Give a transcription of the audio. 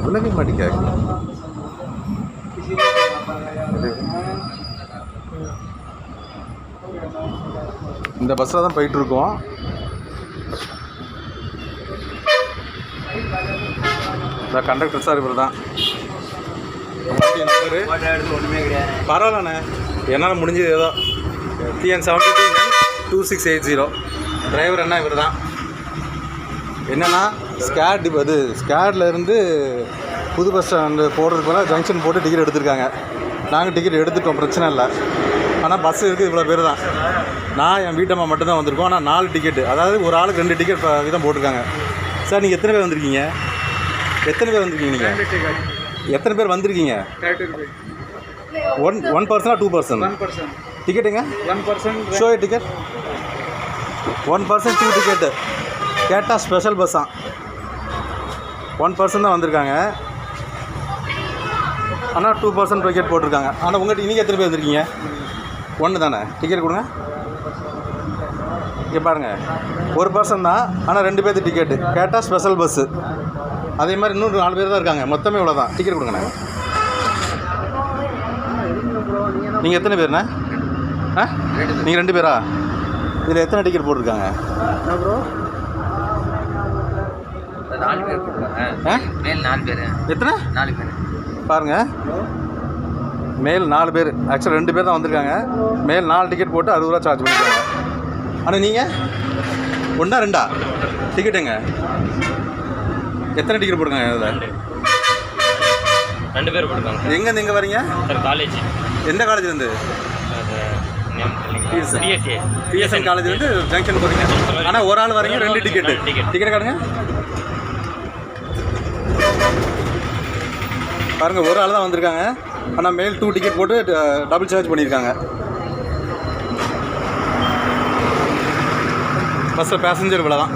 விலகவே மாட்டேங்க. இந்த பஸ்ஸில் தான் போயிட்டுருக்கோம். இந்த கண்டக்டர் சார் இவர் தான். நம்பரு பரவாயில்லண்ணே, என்னால் முடிஞ்சது ஏதோ. TN722680. டிரைவர் என்ன இவர் தான். என்னென்னா ஸ்கேட்லேருந்து புது பஸ் ஸ்டாண்டு போடுறதுக்கு போல ஜங்ஷன் போட்டு டிக்கெட் எடுத்திருக்காங்க. நாங்கள் டிக்கெட் எடுத்துட்டோம், பிரச்சனை இல்லை. ஆனால் பஸ்ஸு இருக்குது இவ்வளோ பேர் தான். நான் என் வீட்டம்மா மட்டும்தான் வந்திருக்கோம். ஆனால் 4 டிக்கெட்டு, அதாவது ஒரு ஆளுக்கு 2 டிக்கெட் விதம் போட்டிருக்காங்க. சார் நீங்கள் எத்தனை பேர் வந்திருக்கீங்க? நீங்கள் எத்தனை பேர் வந்திருக்கீங்க? ஒன் பர்சனா 2 பர்சன்? டிக்கெட்டுங்க 1 person. Show ticket 1 person 2 ticket கேட்டால் ஸ்பெஷல் பஸ்ஸாக 1 பர்சன் தான் வந்திருக்காங்க. ஆனால் 2 பர்சன்ட் டிக்கெட் போட்டிருக்காங்க. ஆனால் உங்கள்கிட்ட நீங்கள் எத்தனை பேர் வந்திருக்கீங்க? 1 தானே. டிக்கெட் கொடுங்க. இங்கே பாருங்கள், 1 பர்சன் தான், ஆனால் 2 பேர்த்து டிக்கெட்டு கேட்டால் ஸ்பெஷல் பஸ்ஸு. அதே மாதிரி இன்னும் 4 பேர் தான் இருக்காங்க. மொத்தமே இவ்வளோ தான். டிக்கெட் கொடுங்கண்ணே. நீங்கள் எத்தனை பேர்ண்ணே? நீங்கள் 2 பேரா? இதில் எத்தனை டிக்கெட் போட்டிருக்காங்க? 4 பேர் போட்டிருக்காங்க. மேல் 4 பேர். எத்தனை? 4 பேர். பாருங்கள், மேல் 4 பேர். ஆக்சுவலாக 2 பேர் தான் வந்திருக்காங்க. மேல் 4 டிக்கெட் போட்டு 60 ரூபா சார்ஜ் பண்ணியிருக்காங்க. ஆனால் நீங்கள் 1 2 டிக்கெட்டுங்க எத்தனை டிக்கெட் போட்டுருக்காங்க? அதில் 2 பேர் போட்டுருக்காங்க. எங்கேருந்து எங்கே வரீங்க? Sir college. எந்த காலேஜ்லேருந்து? பிஎஸ்என் காலேஜ்லேருந்து ஜங்ஷன் போகிறீங்க. ஆனால் ஒரு ஆள் வரீங்க, 2 டிக்கெட்டு. டிக்கெட் காட்டுங்க. பாருங்கள், ஒரு ஆள் தான் வந்திருக்காங்க. ஆனால் மேல் 2 டிக்கெட் போட்டு டபுள் சார்ஜ் பண்ணியிருக்காங்க. பஸ்ஸில் பேசஞ்சர் இவ்வளோ தான்.